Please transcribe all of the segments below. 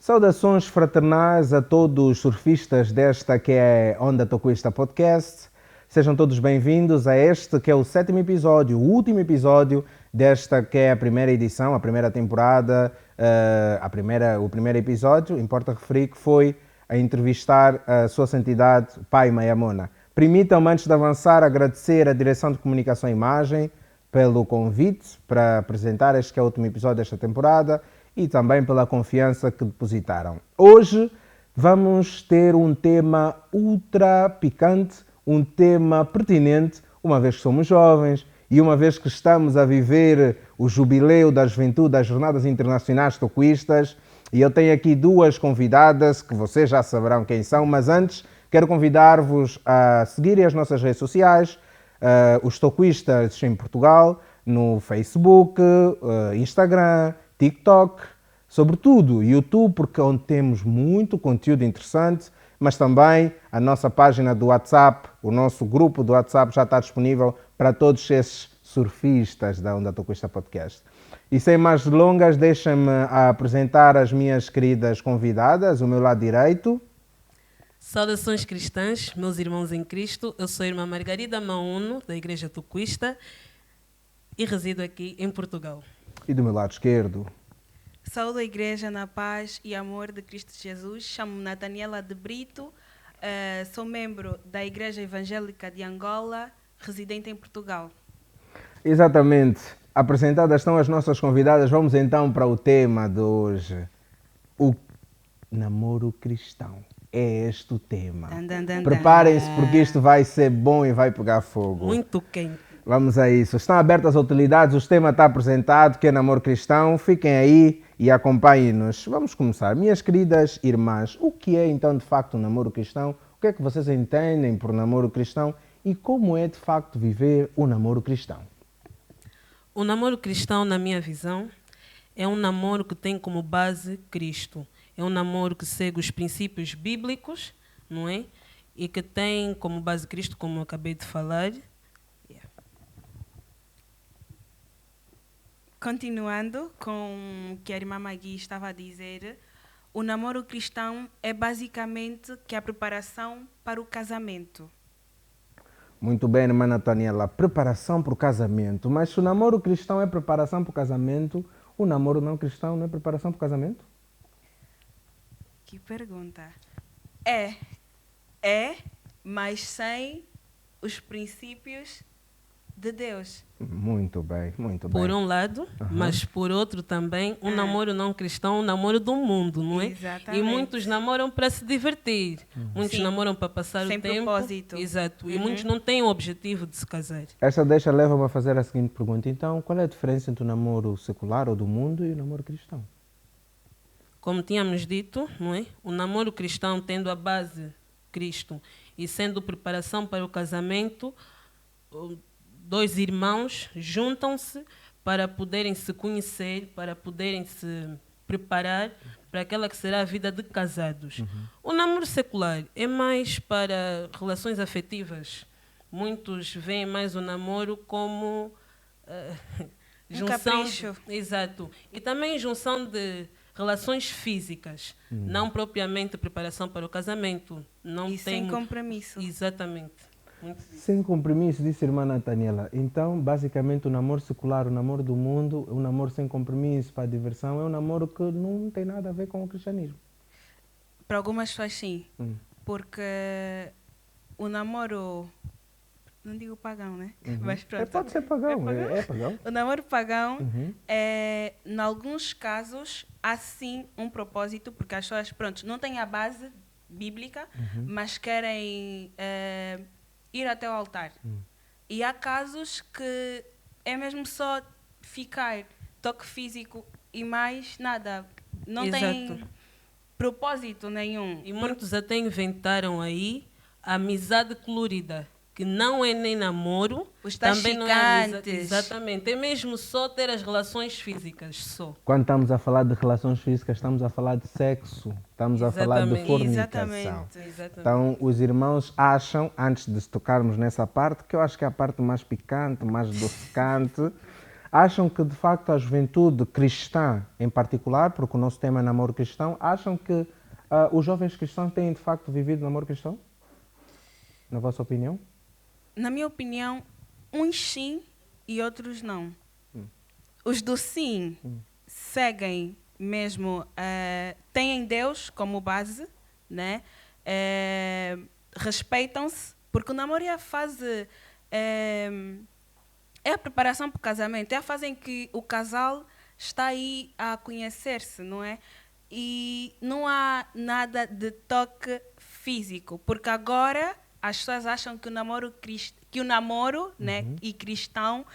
Saudações fraternais a todos os surfistas desta que é Onda Toquista Podcast. Sejam todos bem-vindos a este que é o 7º episódio, o último episódio desta que é a primeira edição, a primeira temporada, o primeiro episódio. Importa referir que foi a entrevistar a Sua Santidade, Pai Mayamona. Permitam-me, antes de avançar, agradecer à Direção de Comunicação e Imagem pelo convite para apresentar este que é o último episódio desta temporada e também pela confiança que depositaram. Hoje vamos ter um tema ultra picante, um tema pertinente, uma vez que somos jovens e uma vez que estamos a viver o jubileu da juventude das Jornadas Internacionais Toquistas. E eu tenho aqui duas convidadas que vocês já saberão quem são, mas antes quero convidar-vos a seguirem as nossas redes sociais, os Toquistas em Portugal, no Facebook, Instagram, TikTok, sobretudo YouTube, porque é onde temos muito conteúdo interessante, mas também a nossa página do WhatsApp, o nosso grupo do WhatsApp já está disponível para todos esses surfistas da Onda Toquista Podcast. E sem mais delongas, deixem-me apresentar as minhas queridas convidadas, o meu lado direito. Saudações cristãs, meus irmãos em Cristo. Eu sou a irmã Margarida Mauno, da Igreja Toquista, e resido aqui em Portugal. E do meu lado esquerdo. Saúdo a Igreja na paz e amor de Cristo Jesus. Chamo-me Nataniela de Brito, sou membro da Igreja Evangélica de Angola, residente em Portugal. Exatamente. Apresentadas estão as nossas convidadas, vamos então para o tema de hoje. O namoro cristão. É este o tema. Preparem-se porque isto vai ser bom e vai pegar fogo. Muito quente. Vamos a isso. Estão abertas as utilidades, o tema está apresentado, que é namoro cristão. Fiquem aí e acompanhem-nos. Vamos começar. Minhas queridas irmãs, o que é então de facto um namoro cristão? O que é que vocês entendem por namoro cristão? E como é de facto viver o namoro cristão? O namoro cristão, na minha visão, é um namoro que tem como base Cristo. É um namoro que segue os princípios bíblicos, não é? E que tem como base Cristo, como eu acabei de falar. Continuando com o que a irmã Magui estava a dizer, o namoro cristão é basicamente que a preparação para o casamento. Muito bem, irmã Nataniela, preparação para o casamento. Mas se o namoro cristão é preparação para o casamento, o namoro não cristão não é preparação para o casamento? Que pergunta. É, mas sem os princípios de Deus. Muito bem, muito bem. Por um lado, mas por outro também, um namoro não cristão, um namoro do mundo, não é? Exatamente. E muitos namoram para se divertir, muitos Sim. namoram para passar Sem o tempo. propósito. Exato, e muitos não têm o objetivo de se casar. Esta deixa leva-me a fazer a seguinte pergunta. Então, qual é a diferença entre o namoro secular ou do mundo e o namoro cristão? Como tínhamos dito, não é? O namoro cristão tendo a base Cristo e sendo preparação para o casamento, dois irmãos juntam-se para poderem se conhecer, para poderem se preparar para aquela que será a vida de casados. O namoro secular é mais para relações afetivas. Muitos veem mais o namoro como junção. Capricho. Exato. E também junção de relações físicas, não propriamente preparação para o casamento. Não E tem sem compromisso. Exatamente. Sem compromisso, disse a irmã Nataniela. Então, basicamente, o namoro secular, o namoro do mundo, o namoro sem compromisso para a diversão, é um namoro que não tem nada a ver com o cristianismo. Para algumas pessoas, sim. Porque o namoro... Não digo pagão, né? Mas pronto. Pode ser pagão, é pagão. O namoro pagão, em alguns casos, há sim um propósito, porque as pessoas, pronto, não têm a base bíblica, mas querem ir até o altar. E há casos que é mesmo só ficar, toque físico e mais nada. Não tem propósito nenhum. E muitos até inventaram aí a amizade colorida, que não é nem namoro, Os também não é amizade. tachicantes. Exatamente, é mesmo só ter as relações físicas, só. Quando estamos a falar de relações físicas, estamos a falar de sexo, estamos a falar de fornicação. Exatamente. Então, os irmãos acham, antes de tocarmos nessa parte, que eu acho que é a parte mais picante, mais docicante, Acham que, de facto, a juventude cristã, em particular, porque o nosso tema é namoro cristão, acham que os jovens cristãos têm, de facto, vivido namoro cristão? Na vossa opinião? Na minha opinião, uns sim e outros não. Os do sim seguem mesmo, têm Deus como base, né? Respeitam-se, porque o namoro é a fase, é a preparação para o casamento, é a fase em que o casal está aí a conhecer-se, não é? E não há nada de toque físico, porque agora as pessoas acham que o namoro né, e cristão,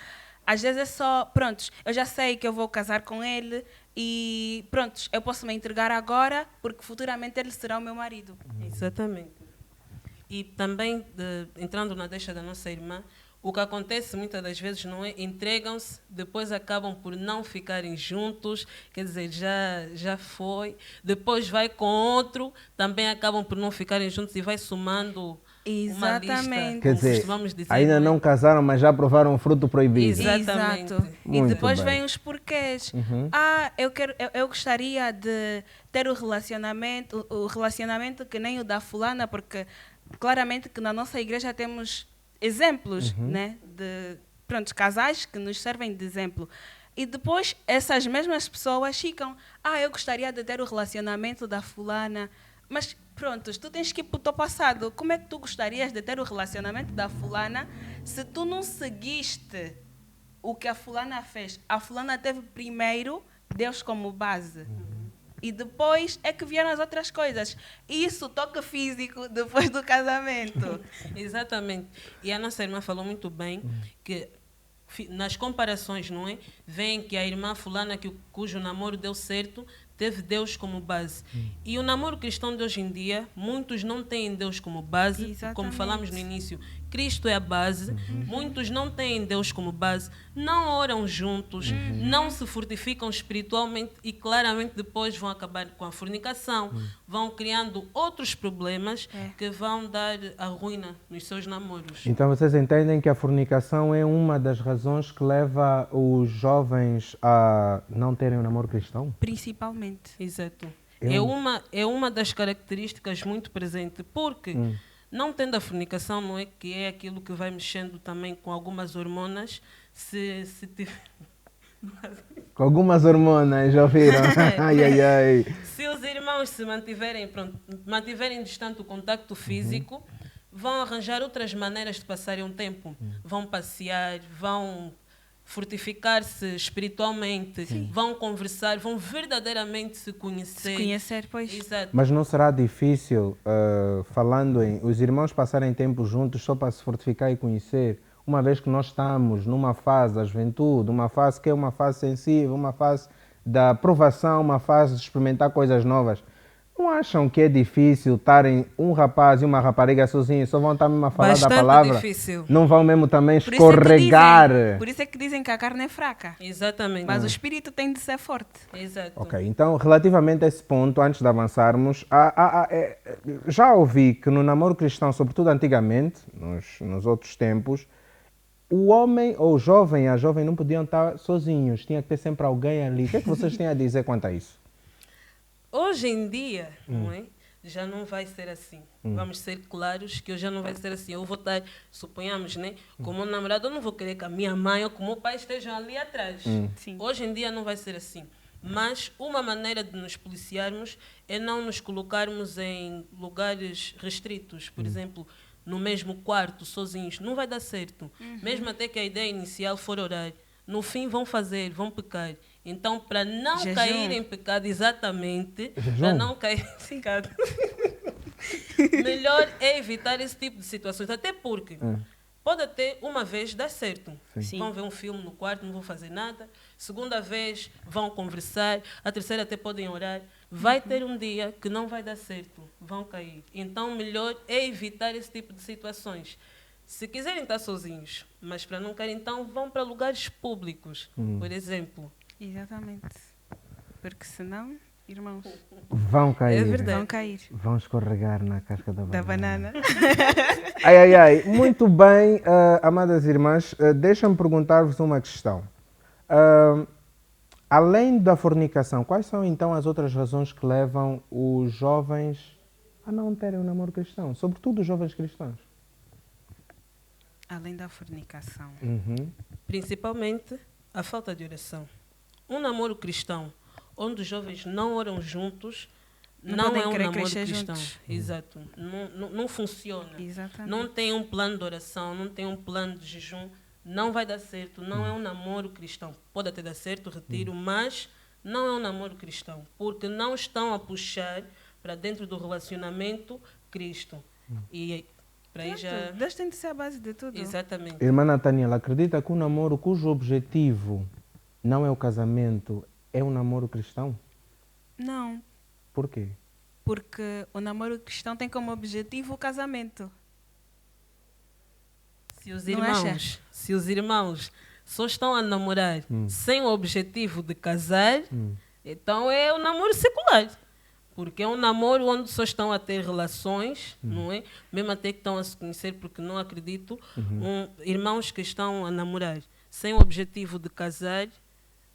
às vezes é só, prontos, eu já sei que eu vou casar com ele e prontos, eu posso me entregar agora porque futuramente ele será o meu marido. Exatamente. E também, entrando na deixa da nossa irmã, o que acontece muitas das vezes não é entregam-se, depois acabam por não ficarem juntos, quer dizer, já foi, depois vai com outro, também acabam por não ficarem juntos e vai somando uma lista, Quer dizer, vamos dizer, ainda não casaram, mas já provaram o fruto proibido. Exatamente. Exato. E Muito depois bem. vem os porquês. Eu gostaria de ter o relacionamento que nem o da fulana, porque claramente que na nossa igreja temos exemplos, né, de casais que nos servem de exemplo. E depois essas mesmas pessoas ficam, eu gostaria de ter o relacionamento da fulana, mas pronto, tu tens que ir para o teu passado. Como é que tu gostarias de ter o relacionamento da fulana se tu não seguiste o que a fulana fez? A fulana teve primeiro Deus como base. E depois é que vieram as outras coisas. Isso, toque físico, depois do casamento. Exatamente. E a nossa irmã falou muito bem que nas comparações, não é? Vem que a irmã fulana cujo namoro deu certo, teve Deus como base. E o namoro cristão de hoje em dia, muitos não têm Deus como base. Exatamente. Como falamos no início, Cristo é a base. Muitos não têm Deus como base, não oram juntos, não se fortificam espiritualmente e claramente depois vão acabar com a fornicação, vão criando outros problemas que vão dar a ruína nos seus namoros. Então vocês entendem que a fornicação é uma das razões que leva os jovens a não terem um namoro cristão? Principalmente. Exato. É uma das características muito presente, porque não tendo a fornicação, não é que é aquilo que vai mexendo também com algumas hormonas, se Com algumas hormonas, já ouviram? Ai. Se os irmãos se mantiverem distante o contacto físico, vão arranjar outras maneiras de passarem um tempo. Vão passear, vão fortificar-se espiritualmente, vão conversar, vão verdadeiramente se conhecer. Se conhecer, pois. Exato. Mas não será difícil, falando em os irmãos passarem tempo juntos só para se fortificar e conhecer, uma vez que nós estamos numa fase da juventude, uma fase que é uma fase sensível, uma fase da aprovação, uma fase de experimentar coisas novas. Não acham que é difícil estarem um rapaz e uma rapariga sozinhos, só vão estar mesmo a falar Bastante da palavra? Difícil. Não vão mesmo também escorregar? Por isso é que dizem que a carne é fraca. Exatamente. Mas o espírito tem de ser forte. Exato. Ok, então relativamente a esse ponto, antes de avançarmos, já ouvi que no namoro cristão, sobretudo antigamente, nos outros tempos, o homem ou o jovem e a jovem não podiam estar sozinhos, tinha que ter sempre alguém ali. O que é que vocês têm a dizer quanto a isso? Hoje em dia, não é? Já não vai ser assim. Vamos ser claros que já não vai ser assim. Eu vou estar, suponhamos, né? Como um namorado, eu não vou querer que a minha mãe ou que o meu pai estejam ali atrás. Sim. Hoje em dia não vai ser assim. Mas uma maneira de nos policiarmos é não nos colocarmos em lugares restritos. Por exemplo, no mesmo quarto, sozinhos. Não vai dar certo. Mesmo até que a ideia inicial for orar. No fim vão vão pecar. Então, para não cair em pecado, exatamente, para não cair em pecado, melhor é evitar esse tipo de situações. Até porque pode até uma vez dar certo. Sim. Vão ver um filme no quarto, não vão fazer nada. Segunda vez vão conversar. A terceira até podem orar. Vai ter um dia que não vai dar certo. Vão cair. Então, melhor é evitar esse tipo de situações. Se quiserem estar sozinhos, mas para não cair, então vão para lugares públicos, por exemplo. Exatamente. Porque senão, irmãos, Vão cair. É verdade. vão cair. Vão escorregar na casca da Da banana. banana. Ai. Muito bem, amadas irmãs, deixa-me perguntar-vos uma questão. Ah, além da fornicação, quais são então as outras razões que levam os jovens a não terem um namoro cristão? Sobretudo os jovens cristãos. Além da fornicação. Uhum. Principalmente a falta de oração. Um namoro cristão, onde os jovens não oram juntos, não podem é um querer namoro crescer cristão. juntos. Exato. Não funciona. Exatamente. Não tem um plano de oração, não tem um plano de jejum. Não vai dar certo. Não é um namoro cristão. Pode até dar certo, retiro, mas não é um namoro cristão. Porque não estão a puxar para dentro do relacionamento Cristo. E para aí já... Deus tem de ser a base de tudo. Exatamente. Irmã Nathaniela, acredita que um namoro cujo objetivo não é o casamento é um namoro cristão? Não, Por quê? porque o namoro cristão tem como objetivo o casamento. Não acha? Se os irmãos só estão a namorar sem o objetivo de casar, então é um namoro secular. Porque é um namoro onde só estão a ter relações, não é? Mesmo até que estão a se conhecer, porque não acredito, irmãos que estão a namorar sem o objetivo de casar,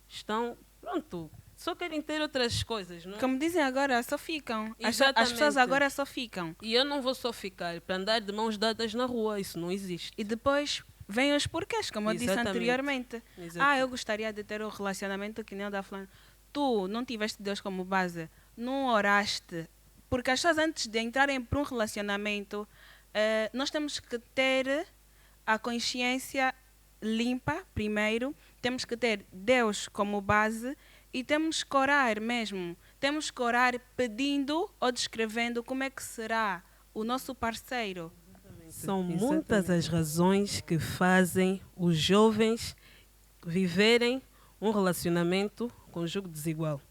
estão, pronto, só querem ter outras coisas, não é? Como dizem agora, só ficam. As Exatamente. pessoas agora só ficam. E eu não vou só ficar para andar de mãos dadas na rua, isso não existe. E depois vêm os porquês, como eu disse Exatamente. anteriormente. Exato. Eu gostaria de ter um relacionamento que nem o da fulana. Tu não tiveste Deus como base, não oraste. Porque as pessoas antes de entrarem para um relacionamento, nós temos que ter a consciência limpa primeiro, temos que ter Deus como base e temos que orar mesmo. Temos que orar pedindo ou descrevendo como é que será o nosso parceiro. São muitas as razões que fazem os jovens viverem um relacionamento com jugo desigual.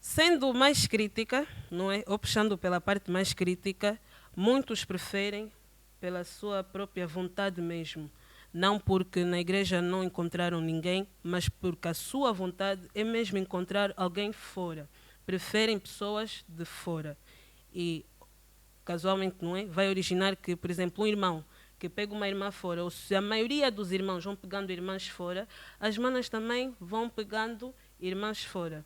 Sendo mais crítica, não é? Ou puxando pela parte mais crítica, muitos preferem pela sua própria vontade mesmo. Não porque na igreja não encontraram ninguém, mas porque a sua vontade é mesmo encontrar alguém fora. Preferem pessoas de fora. E, casualmente, não é? Vai originar que, por exemplo, um irmão que pega uma irmã fora, ou se a maioria dos irmãos vão pegando irmãs fora, as manas também vão pegando irmãs fora.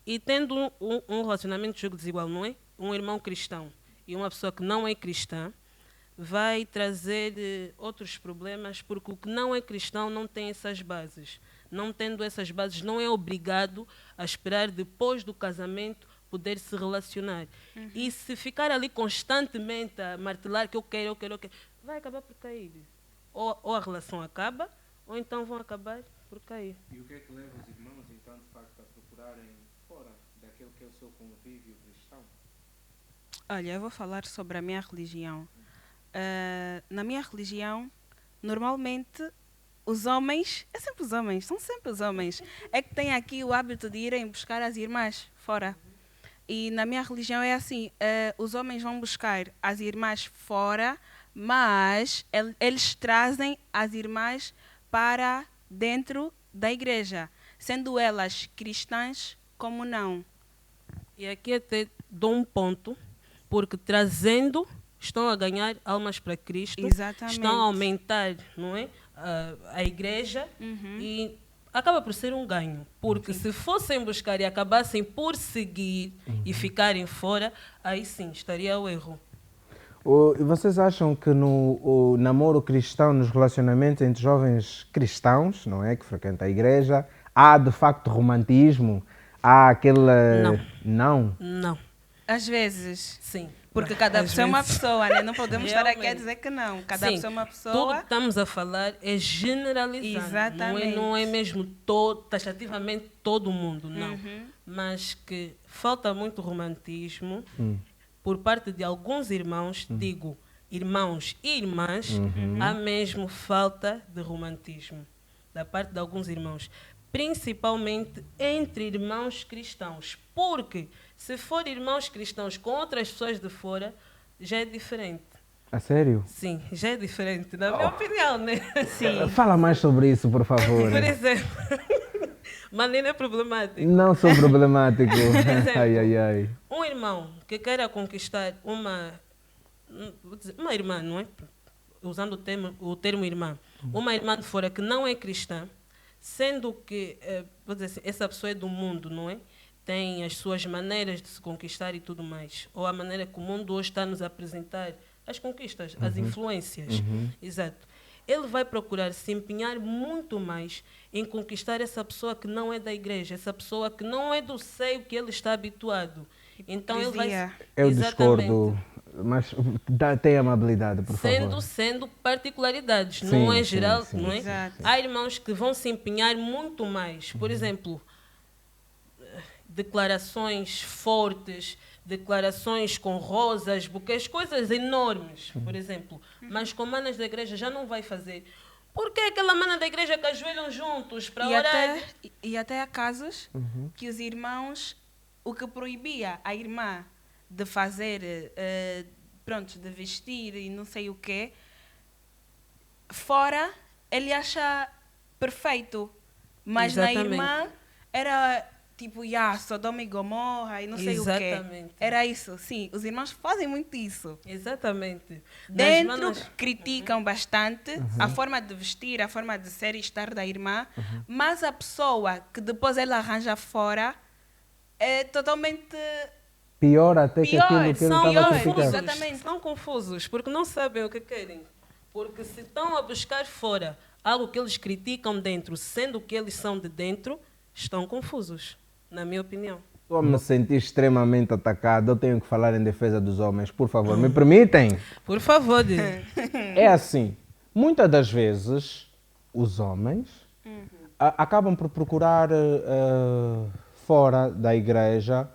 E tendo um relacionamento de jogo desigual, não é? Um irmão cristão e uma pessoa que não é cristã, vai trazer outros problemas, porque o que não é cristão não tem essas bases. Não tendo essas bases, não é obrigado a esperar depois do casamento poder se relacionar. E se ficar ali constantemente a martelar que eu quero, vai acabar por cair. Ou a relação acaba, ou então vão acabar por cair. E o que é que leva os irmãos, então, de facto, a procurarem fora daquele que é o seu convívio cristão? Olha, eu vou falar sobre a minha religião. Na minha religião, normalmente, os homens, são sempre os homens, é que têm aqui o hábito de irem buscar as irmãs fora. E na minha religião é assim, os homens vão buscar as irmãs fora, mas eles trazem as irmãs para dentro da igreja, sendo elas cristãs como não. E aqui até dou um ponto, porque trazendo, estão a ganhar almas para Cristo, Exatamente. estão a aumentar, não é? A igreja e acaba por ser um ganho. Porque se fossem buscar e acabassem por seguir e ficarem fora, aí sim estaria o erro. E vocês acham que no namoro cristão, nos relacionamentos entre jovens cristãos, não é, que frequentam a igreja, há de facto romantismo? Há aquele... Não. Não? Às vezes. Sim. Porque cada Às pessoa é uma vezes. pessoa, né? Não podemos estar aqui a Realmente. dizer que não. Cada Sim, pessoa é uma tudo pessoa. que estamos a falar é generalizado. Exatamente. Não é mesmo taxativamente todo mundo, não. Mas que falta muito romantismo por parte de alguns irmãos, digo, irmãos e irmãs, há mesmo falta de romantismo da parte de alguns irmãos. Principalmente entre irmãos cristãos. Porque se for irmãos cristãos com outras pessoas de fora, já é diferente. A sério? Sim, já é diferente, na minha opinião, né? Sim. Fala mais sobre isso, por favor. Por exemplo, Manina é problemático. Não sou problemático. exemplo. Ai. Um irmão que queira conquistar uma irmã, não é? Usando o termo irmã. Uma irmã de fora que não é cristã, Sendo que, vou dizer assim, essa pessoa é do mundo, não é? Tem as suas maneiras de se conquistar e tudo mais. Ou a maneira que o mundo hoje está a nos apresentar as conquistas, as influências. Exato. Ele vai procurar se empenhar muito mais em conquistar essa pessoa que não é da igreja, essa pessoa que não é do seio que ele está habituado. Então ele vai... Eu Exatamente. discordo, mas tem amabilidade, por favor. Sendo particularidades, Sim, não é sim, geral, sim, não é? Exato. Há irmãos que vão se empenhar muito mais. Por exemplo, declarações fortes, declarações com rosas, buquês, coisas enormes, por exemplo. Mas com manas da igreja já não vai fazer. Porque aquela mana da igreja que ajoelham juntos para orar? E até há casos que os irmãos, o que proibia a irmã de fazer, pronto, de vestir e não sei o quê, fora ele acha perfeito. Mas Exatamente. na irmã era tipo, Sodoma e Gomorra e não sei o quê. Exatamente. Era isso, sim. Os irmãos fazem muito isso. Exatamente. Dentro criticam bastante a forma de vestir, a forma de ser e estar da irmã, mas a pessoa que depois ela arranja fora é totalmente Pior até que Pior, aquilo que ele São estava a confusos, criticar. exatamente. Estão confusos, porque não sabem o que querem. Porque se estão a buscar fora algo que eles criticam dentro, sendo que eles são de dentro, estão confusos, na minha opinião. Estou a me sentir extremamente atacado. Eu tenho que falar em defesa dos homens. Por favor, me permitem? Por favor, É assim, muitas das vezes os homens acabam por procurar fora da igreja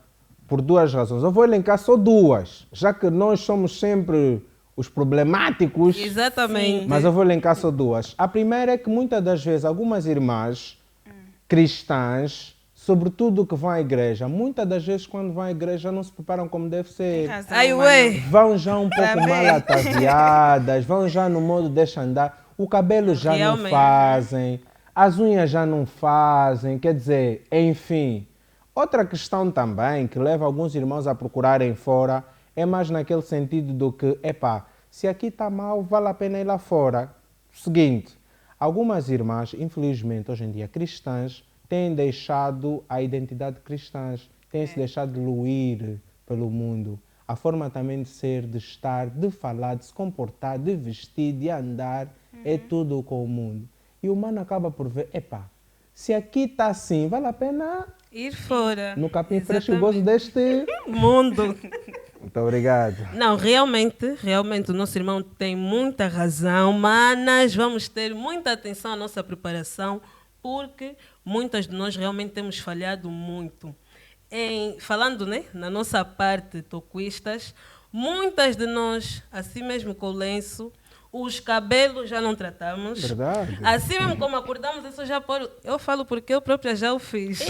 por duas razões. Eu vou elencar só duas, já que nós somos sempre os problemáticos, Exatamente. mas eu vou elencar só duas. A primeira é que muitas das vezes algumas irmãs cristãs, sobretudo que vão à igreja, muitas das vezes quando vão à igreja não se preparam como deve ser. Ai, ué. Vão já um pouco Também. mal ataviadas, vão já no modo deixa andar, o cabelo já Realmente. não fazem, as unhas já não fazem, quer dizer, enfim. Outra questão também que leva alguns irmãos a procurarem fora é mais naquele sentido do que, se aqui está mal, vale a pena ir lá fora. Seguinte, algumas irmãs, infelizmente, hoje em dia cristãs, têm deixado a identidade cristã, têm se deixado luir pelo mundo. A forma também de ser, de estar, de falar, de se comportar, de vestir, de andar, é tudo com o mundo. E o humano acaba por ver, se aqui está assim, vale a pena Ir fora. no capim frescoso deste... mundo. Muito obrigado. Não, realmente o nosso irmão tem muita razão, mas vamos ter muita atenção à nossa preparação, porque muitas de nós realmente temos falhado muito. Falando, né, na nossa parte toquistas, muitas de nós, assim mesmo com o lenço, os cabelos já não tratamos. Verdade. Assim mesmo como acordamos, isso já pôr. Eu falo porque eu própria já o fiz.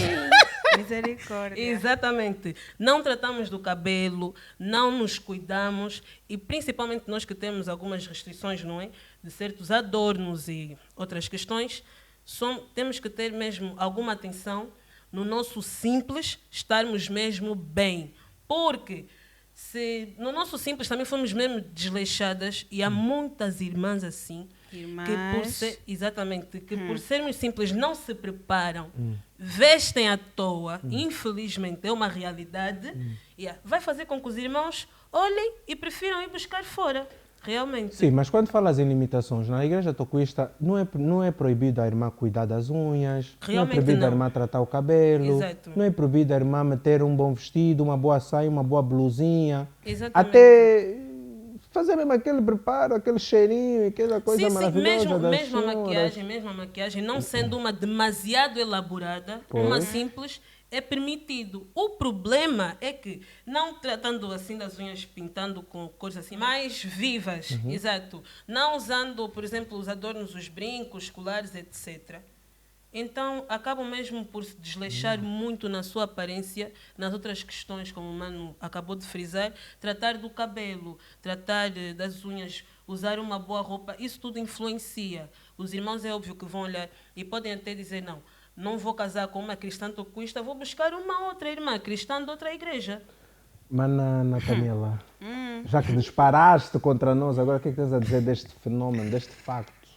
misericórdia. Exatamente. Não tratamos do cabelo, não nos cuidamos e principalmente nós que temos algumas restrições, não é? De certos adornos e outras questões, temos que ter mesmo alguma atenção no nosso simples estarmos mesmo bem. Porque se no nosso simples também formos mesmo desleixadas, e há muitas irmãs assim, que por sermos simples não se preparam, vestem à toa, infelizmente é uma realidade, vai fazer com que os irmãos olhem e prefiram ir buscar fora. Realmente. Sim, mas quando falas em limitações, na igreja toquista não é proibido a irmã cuidar das unhas, Realmente não é proibido a não. irmã tratar o cabelo, Exato. não é proibido a irmã meter um bom vestido, uma boa saia, uma boa blusinha, Exatamente. até fazer mesmo aquele preparo, aquele cheirinho, aquela coisa Sim, maravilhosa das mesmo senhoras. a maquiagem, não sendo uma demasiado elaborada, uma simples, é permitido. O problema é que, não tratando assim das unhas, pintando com cores assim mais vivas, exato, não usando, por exemplo, os adornos, os brincos, colares, etc., então acabam mesmo por se desleixar muito na sua aparência, nas outras questões, como o Mano acabou de frisar, tratar do cabelo, tratar das unhas, usar uma boa roupa, isso tudo influencia. Os irmãos é óbvio que vão olhar e podem até dizer, não vou casar com uma cristã toquista, vou buscar uma outra irmã cristã de outra igreja. Mana Camila, já que disparaste contra nós, agora o que é que tens a dizer deste fenómeno, deste facto?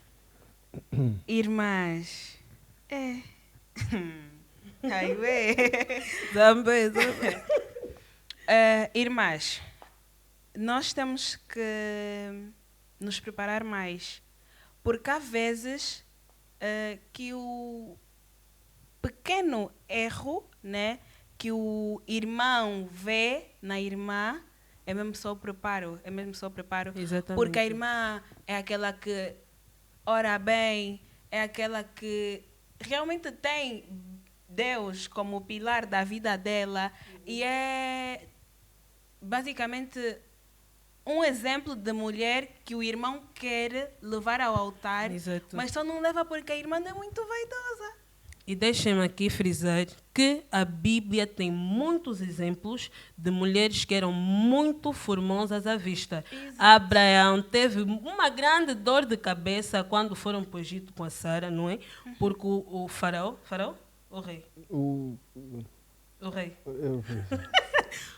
Irmãs, É. Ai, ué. Também. Irmãs, nós temos que nos preparar mais, porque há vezes que o pequeno erro, né, que o irmão vê na irmã é mesmo só o preparo, Exatamente. porque a irmã é aquela que ora bem, é aquela que realmente tem Deus como pilar da vida dela e é basicamente um exemplo de mulher que o irmão quer levar ao altar, Exato. mas só não leva porque a irmã é muito vaidosa. E deixem-me aqui frisar que a Bíblia tem muitos exemplos de mulheres que eram muito formosas à vista. Exato. Abraão teve uma grande dor de cabeça quando foram para o Egito com a Sara, não é? Porque o faraó, o rei, O, o rei. eu-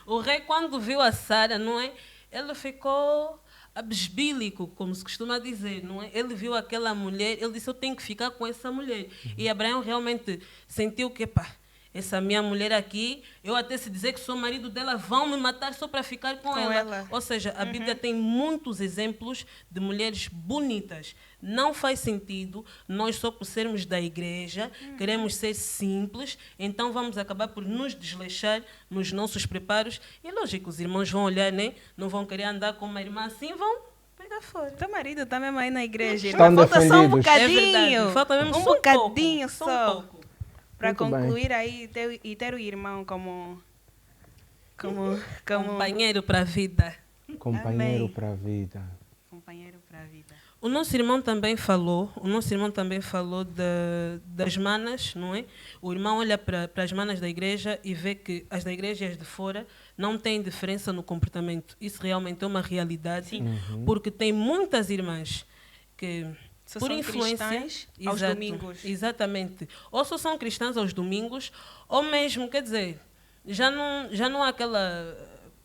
O rei, quando viu a Sara, não é? Ele ficou abesbílico, como se costuma dizer, não é? Ele viu aquela mulher, ele disse, eu tenho que ficar com essa mulher. E Abraão realmente sentiu que, pá, essa minha mulher aqui, eu até se dizer que sou marido dela, vão me matar só para ficar com ela. Ou seja, a Bíblia tem muitos exemplos de mulheres bonitas. Não faz sentido nós só por sermos da igreja, queremos ser simples, então vamos acabar por nos desleixar nos nossos preparos. E lógico, os irmãos vão olhar, né? Não vão querer andar com uma irmã assim, vão pegar fora. Teu marido está mesmo aí na igreja. Estão Irmã. Falta só um defendidos. É bocadinho. verdade, falta mesmo um só bocadinho pouco, só. um pouco. Para Muito bem. concluir aí e ter o irmão como Companheiro para a vida. Companheiro Amém. para a vida. companheiro para a vida. O nosso irmão também falou das manas, não é? O irmão olha para as manas da igreja e vê que as da igreja e as de fora não têm diferença no comportamento. Isso realmente é uma realidade, porque tem muitas irmãs que, Só por são influência, cristãs aos domingos. Exatamente. Ou só são cristãs aos domingos, ou mesmo, quer dizer, já não há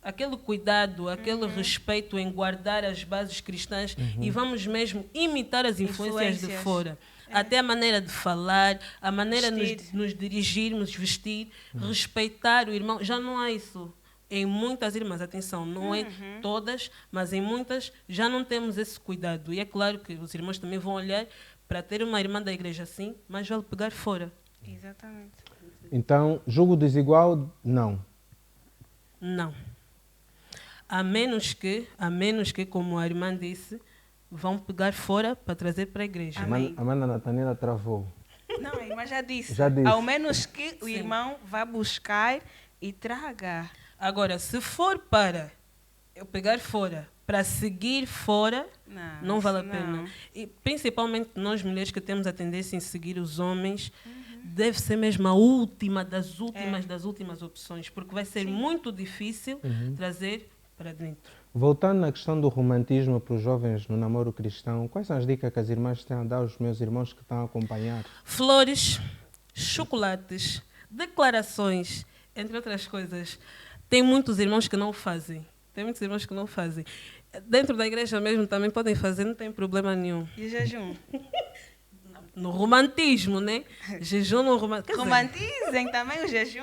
aquele cuidado, aquele respeito em guardar as bases cristãs e vamos mesmo imitar as influências de Influências. fora. Até a maneira de falar, a maneira de Vestir. nos dirigirmos, vestir, respeitar o irmão. Já não há isso em muitas irmãs. Atenção, não é todas, mas em muitas já não temos esse cuidado. E é claro que os irmãos também vão olhar para ter uma irmã da igreja assim, mas vale pegar fora. Exatamente. Então, julgo desigual, não. Não. A menos que, como a irmã disse, vão pegar fora para trazer para a igreja. Amém. A Amanda Natanela travou. Não, a irmã já disse. Já disse. Ao menos que o Sim. irmão vá buscar e traga. Agora, se for para eu pegar fora, para seguir fora, não vale a isso pena. não. E principalmente nós mulheres que temos a tendência em seguir os homens, deve ser mesmo a última das últimas opções, porque vai ser muito difícil trazer para dentro. Voltando na questão do romantismo para os jovens no namoro cristão, quais são as dicas que as irmãs têm a dar aos meus irmãos que estão a acompanhar? Flores, chocolates, declarações, entre outras coisas. Tem muitos irmãos que não fazem. Dentro da igreja mesmo também podem fazer, não tem problema nenhum. E o jejum? No romantismo, né? Jejum no romantismo. Romantizem também o jejum.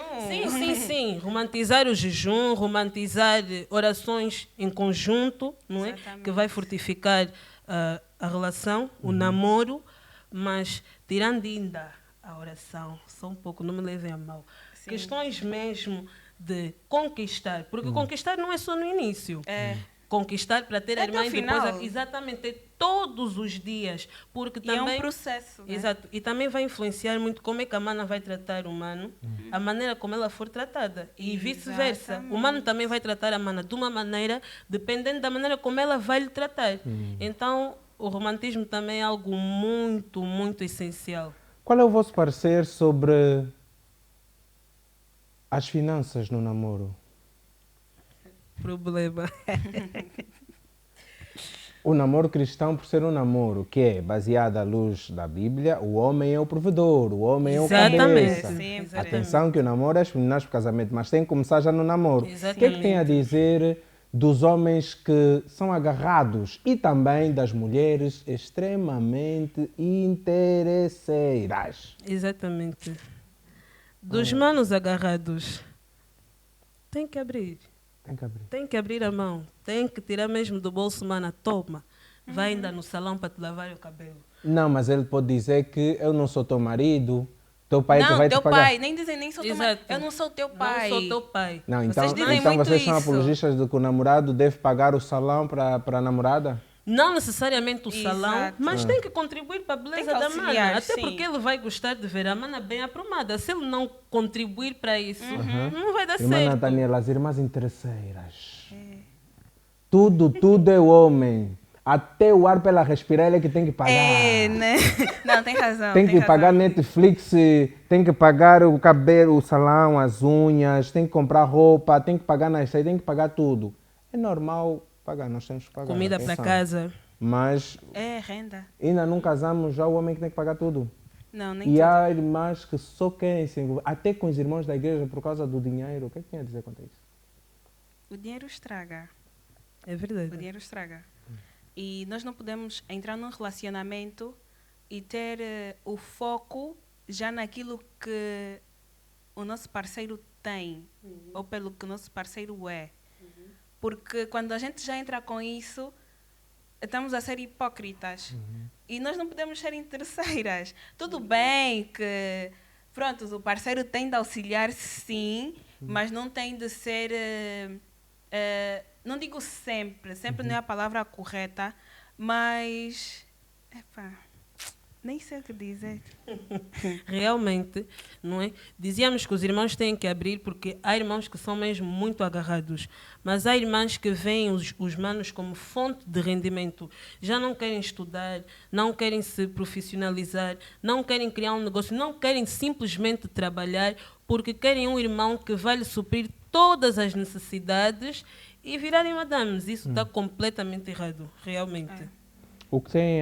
Sim. Romantizar o jejum, romantizar orações em conjunto, não é? Exatamente. Que vai fortificar a relação, o namoro, mas tirando ainda a oração, só um pouco, não me levem a mal. Sim. Questões mesmo de conquistar, porque conquistar não é só no início. É. Conquistar para ter a Até irmã o e depois final. exatamente ter todos os dias, porque E é também um processo. Né? exato. E também vai influenciar muito como é que a mana vai tratar o mano, a maneira como ela for tratada. E vice-versa. Exatamente. O mano também vai tratar a mana de uma maneira, dependendo da maneira como ela vai lhe tratar. Então, o romantismo também é algo muito, muito essencial. Qual é o vosso parecer sobre as finanças no namoro? Problema. O namoro cristão, por ser um namoro que é baseado à luz da Bíblia, o homem é o provedor, o homem é o Exatamente. cabeça. Sim, Atenção que o namoro é as meninas para o casamento, mas tem que começar já no namoro. O que é que tem a dizer dos homens que são agarrados e também das mulheres extremamente interesseiras. Exatamente. Dos manos agarrados, tem que abrir. Tem que abrir. Tem que abrir a mão. Tem que tirar mesmo do bolso, mana, toma. Vai ainda no salão para te lavar o cabelo. Não, mas ele pode dizer que eu não sou teu marido, teu pai é que Não, vai teu te pagar. pai, nem dizem nem sou teu pai. Exato. Eu não sou teu pai. Não sou teu pai. Não, Vocês então, dizem então muito vocês são isso. apologistas de que o namorado deve pagar o salão para a namorada? Não necessariamente o salão, Exato. mas tem que contribuir para a beleza Tem que da auxiliar, mana. Até sim. porque ele vai gostar de ver a mana bem aprumada. Se ele não contribuir para isso, não vai dar Irmã certo. Nathaniela, as irmãs interesseiras. Tudo é o homem. Até o ar pela respirar ele é que tem que pagar. É, né? Não, tem razão. Tem que razão. pagar Netflix, tem que pagar o cabelo, o salão, as unhas, tem que comprar roupa, tem que pagar nas saídas, tem que pagar tudo. É normal pagar, nós temos que pagar. Comida para atenção. casa. Mas É, renda. ainda não casamos, já o homem que tem que pagar tudo. Não, nem E tudo. há irmãs que só querem se envolver, até com os irmãos da igreja por causa do dinheiro. O que é que tem a dizer quanto a isso? O dinheiro estraga. É O verdade. dinheiro estraga. E nós não podemos entrar num relacionamento e ter o foco já naquilo que o nosso parceiro tem ou pelo que o nosso parceiro é. Porque quando a gente já entra com isso, estamos a ser hipócritas. E nós não podemos ser interesseiras. Tudo bem que, pronto, o parceiro tem de auxiliar, sim, mas não tem de ser... não digo sempre não é a palavra correta, mas... Epá, nem sei o que dizer. Realmente, não é? Dizíamos que os irmãos têm que abrir porque há irmãos que são mesmo muito agarrados, mas há irmãs que veem os manos como fonte de rendimento. Já não querem estudar, não querem se profissionalizar, não querem criar um negócio, não querem simplesmente trabalhar porque querem um irmão que vai lhe suprir todas as necessidades e virarem madames. Isso está completamente errado, realmente. O que tem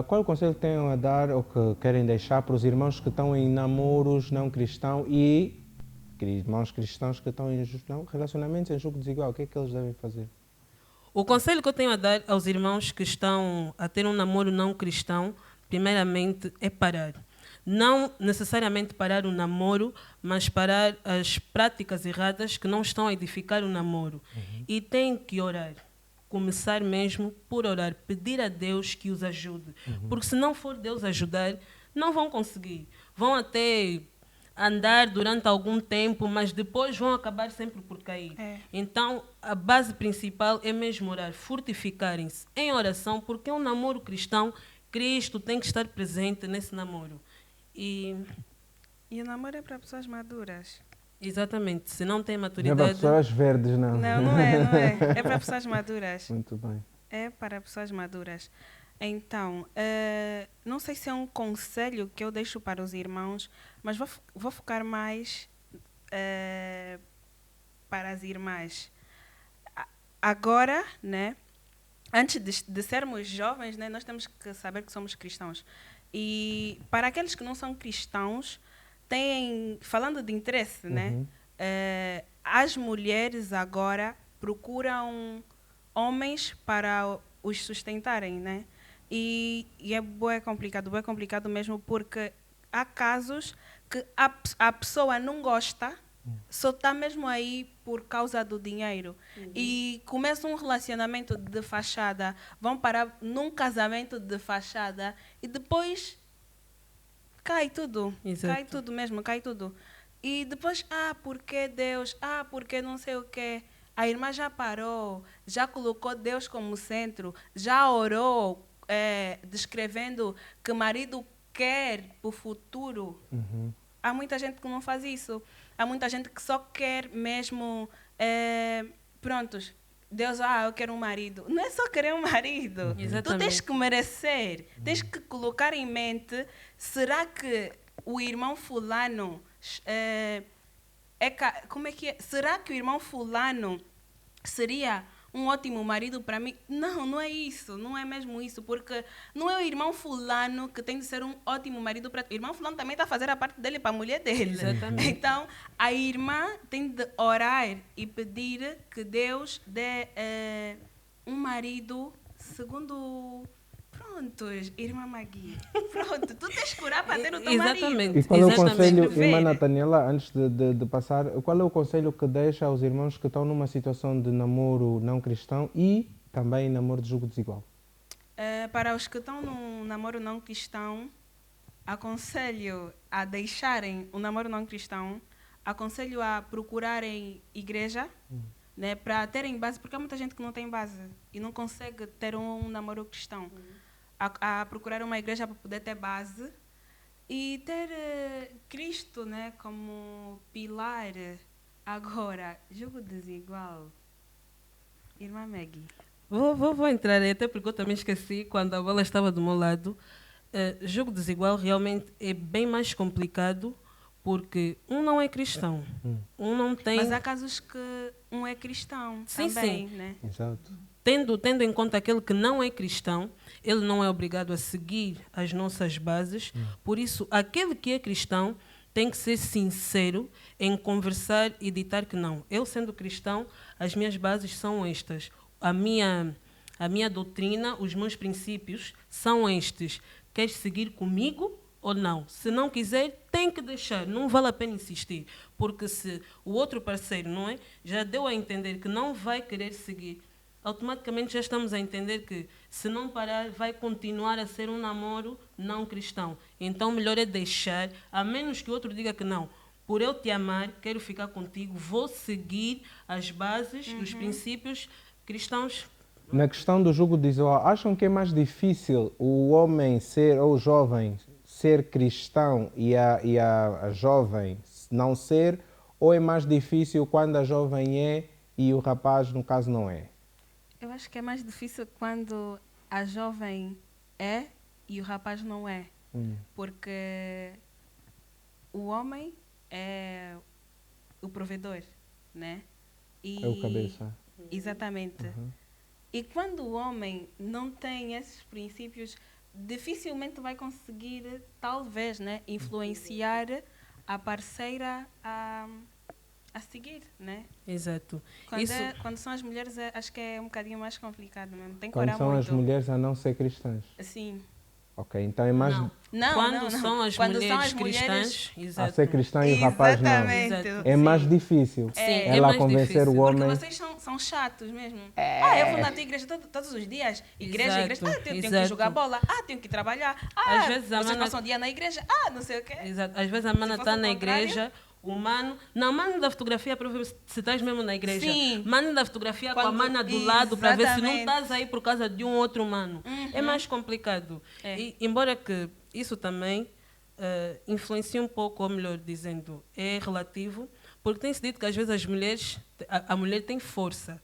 qual o conselho que têm a dar ou que querem deixar para os irmãos que estão em namoros não cristãos e irmãos cristãos que estão em relacionamentos em jogo desigual? O que é que eles devem fazer? O conselho que eu tenho a dar aos irmãos que estão a ter um namoro não cristão, primeiramente, é parar. Não necessariamente parar o namoro, mas parar as práticas erradas que não estão a edificar o namoro. E tem que orar. Começar mesmo por orar, pedir a Deus que os ajude. Porque se não for Deus ajudar, não vão conseguir. Vão até andar durante algum tempo, mas depois vão acabar sempre por cair. Então, a base principal é mesmo orar, fortificarem-se em oração, porque é um namoro cristão, Cristo tem que estar presente nesse namoro. E E o namoro é para pessoas maduras. exatamente, se não tem Não é para maturidade, pessoas verdes, não. Não é. É para pessoas maduras. Muito bem. É para pessoas maduras. Então, não sei se é um conselho que eu deixo para os irmãos, mas vou focar mais para as irmãs. Agora, né, antes de sermos jovens, né, nós temos que saber que somos cristãos. E para aqueles que não são cristãos, falando de interesse, né, as mulheres agora procuram homens para os sustentarem, né? E é bué complicado mesmo, porque há casos que a pessoa não gosta, só está mesmo aí por causa do dinheiro. E começa um relacionamento de fachada, vão parar num casamento de fachada e depois cai tudo. Exato. Cai tudo mesmo, cai tudo. E depois, porque Deus, porque não sei o quê. A irmã já parou, já colocou Deus como centro, já orou, descrevendo que o marido quer para o futuro. Há muita gente que não faz isso. Há muita gente que só quer mesmo, prontos, Deus, eu quero um marido. Não é só querer um marido. Exatamente. Tu tens que merecer, tens que colocar em mente, será que o irmão fulano como é que é? Será que o irmão fulano seria um ótimo marido para mim. Não, não é isso. Não é mesmo isso. Porque não é o irmão fulano que tem de ser um ótimo marido para... O irmão fulano também está a fazer a parte dele para a mulher dele. Exatamente. Então, a irmã tem de orar e pedir que Deus dê um marido segundo... Prontos, irmã Magui. Pronto, tu tens que orar para ter o teu Exatamente. marido. E qual é o Exatamente. conselho, Escrever. irmã Nathaniela, antes de passar, qual é o conselho que deixa aos irmãos que estão numa situação de namoro não cristão e também namoro de julgo desigual? Para os que estão num namoro não cristão, aconselho a deixarem o namoro não cristão, aconselho a procurarem igreja, né, para terem base, porque há muita gente que não tem base e não consegue ter um namoro cristão. A procurar uma igreja para poder ter base e ter Cristo, né, como pilar. Agora, jogo desigual. Irmã Maggie. Vou entrar aí, até porque eu também esqueci quando a bola estava do meu lado. Jogo desigual realmente é bem mais complicado porque um não é cristão. Um não tem... Mas há casos que um é cristão Sim, também, sim. né? Exato. Tendo em conta aquele que não é cristão, ele não é obrigado a seguir as nossas bases. Por isso, aquele que é cristão tem que ser sincero em conversar e ditar que não. Eu, sendo cristão, as minhas bases são estas. A minha doutrina, os meus princípios são estes. Queres seguir comigo ou não? Se não quiser, tem que deixar. Não vale a pena insistir. Porque se o outro parceiro, não é, já deu a entender que não vai querer seguir, automaticamente já estamos a entender que, se não parar, vai continuar a ser um namoro não cristão. Então, melhor é deixar, a menos que o outro diga que não. Por eu te amar, quero ficar contigo, vou seguir as bases e os princípios cristãos. Na questão do julgo desigual, acham que é mais difícil o homem ser, ou o jovem, ser cristão e a jovem não ser, ou é mais difícil quando a jovem é e o rapaz, no caso, não é? Eu acho que é mais difícil quando a jovem é e o rapaz não é. Porque o homem é o provedor, né? E É o cabeça. exatamente. E quando o homem não tem esses princípios, dificilmente vai conseguir, talvez, né, influenciar a parceira a seguir, né? Exato. Quando são as mulheres, acho que é um bocadinho mais complicado mesmo. Tem que Quando orar são muito. as mulheres a não ser cristãs. Sim. Ok, então é mais Não, Quando são as Quando mulheres são as cristãs, a exato. ser cristã e o rapaz não. Exatamente. Exato. É Sim. mais difícil Sim, é ela mais convencer difícil. o Porque homem. vocês são chatos mesmo. Eu vou na tua igreja todos os dias. Igreja, Exato, igreja. Tenho que exato. jogar bola. Tenho que trabalhar. Às vezes a vocês mana- passam o dia na igreja. Não sei o quê. Exato. Às vezes a mana fosse está o na contrário? igreja, o mano... Não, mano da fotografia para ver se estás mesmo na igreja. Sim. Mano da fotografia com a Quando- mana do lado para ver se não Exatamente. estás aí por causa de um outro mano. É mais complicado. É. E, embora que isso também influencia um pouco, ou melhor dizendo, é relativo, porque tem-se dito que às vezes as mulheres, a mulher tem força.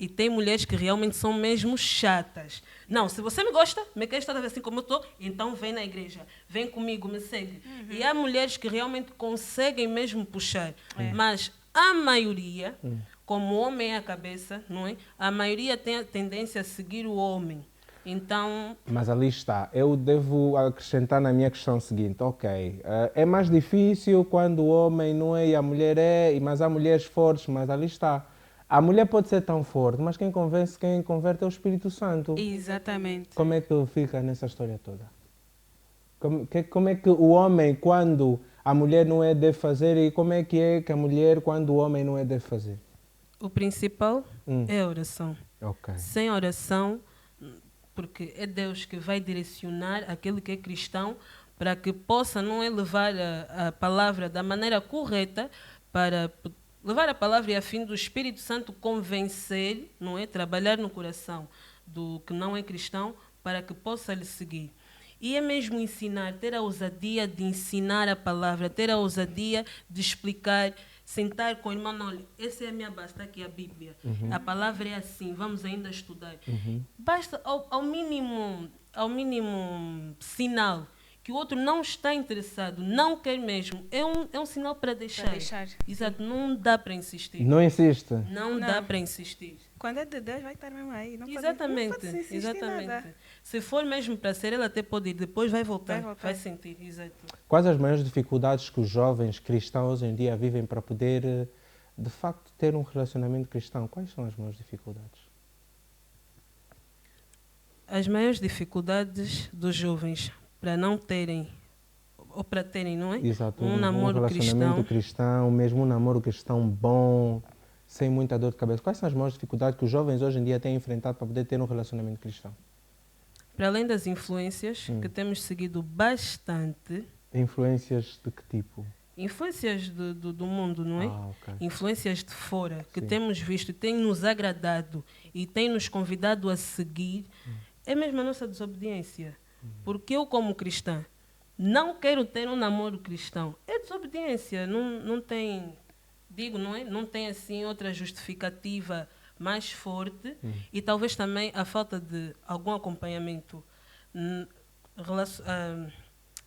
E tem mulheres que realmente são mesmo chatas. Não, se você me gosta, me quer estar assim como eu estou, então vem na igreja, vem comigo, me segue. E há mulheres que realmente conseguem mesmo puxar. Mas a maioria, como o homem é a cabeça, não é? A maioria tem a tendência a seguir o homem. Então, Mas ali está. Eu devo acrescentar na minha questão seguinte. Ok, é mais difícil quando o homem não é e a mulher é, mas há mulheres fortes, mas ali está. A mulher pode ser tão forte, mas quem converte é o Espírito Santo. Exatamente. Como é que fica nessa história toda? Como é que o homem, quando a mulher não é, deve fazer, e como é que a mulher, quando o homem não é, deve fazer? o principal é a oração. Ok. Sem oração, porque é Deus que vai direcionar aquele que é cristão para que possa não é levar a palavra da maneira correta, para levar a palavra e a fim do Espírito Santo convencer, não é, trabalhar no coração do que não é cristão para que possa lhe seguir. E é mesmo ensinar, ter a ousadia de ensinar a palavra, ter a ousadia de explicar, sentar com o irmão, olha, essa é a minha base, está aqui a Bíblia. A palavra é assim, vamos ainda estudar. Basta ao mínimo sinal que o outro não está interessado, não quer mesmo, é um sinal para deixar. Para deixar. Exato, não dá para insistir. Não insiste. Não dá para insistir. Quando é de Deus, vai estar mesmo aí. Não Exatamente, pode insistir exatamente. nada. Se for mesmo para ser, ele até pode ir, depois vai voltar, Vai voltar. vai sentir, exato. Quais as maiores dificuldades que os jovens cristãos hoje em dia vivem para poder, de facto, ter um relacionamento cristão? Quais são as maiores dificuldades? As maiores dificuldades dos jovens para não terem, ou para terem, não é? Exato, Um namoro relacionamento cristão, mesmo um namoro cristão bom, sem muita dor de cabeça. Quais são as maiores dificuldades que os jovens hoje em dia têm enfrentado para poder ter um relacionamento cristão? Para além das influências, que temos seguido bastante, Influências de que tipo? influências do mundo, não é? Ok. Influências de fora, que Sim. temos visto, tem nos agradado e tem nos convidado a seguir, é mesmo a nossa desobediência. Porque eu, como cristã, não quero ter um namoro cristão. É desobediência, não tem, digo, não é? Não tem assim outra justificativa mais forte e talvez também a falta de algum acompanhamento.